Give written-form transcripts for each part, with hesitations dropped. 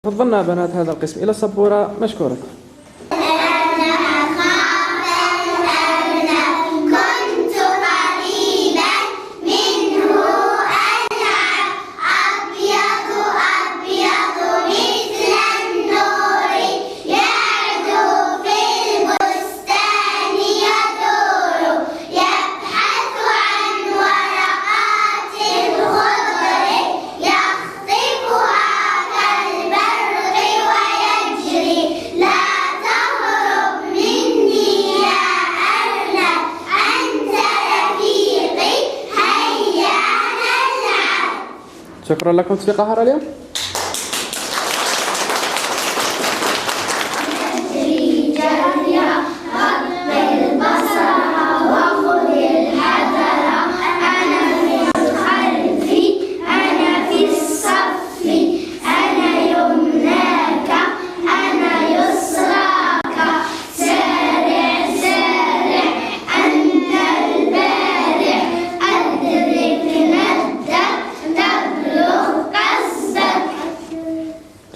تفضلنا بنات هذا القسم إلى السبورة مشكورة. شكرا لكم. تصفيق قهر اليوم.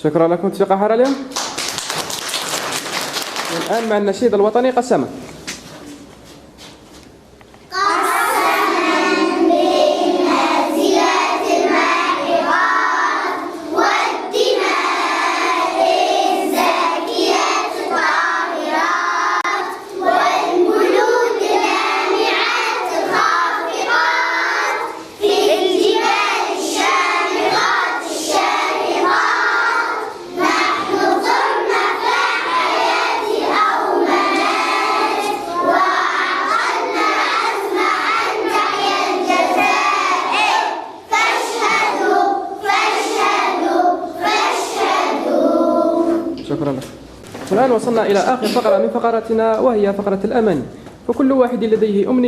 شكرا لكم. تصفيق قهر اليوم. الآن مع النشيد الوطني قسما. شكرا لك. والآن وصلنا إلى آخر فقرة من فقراتنا، وهي فقرة الأماني. فكل واحد لديه أمنية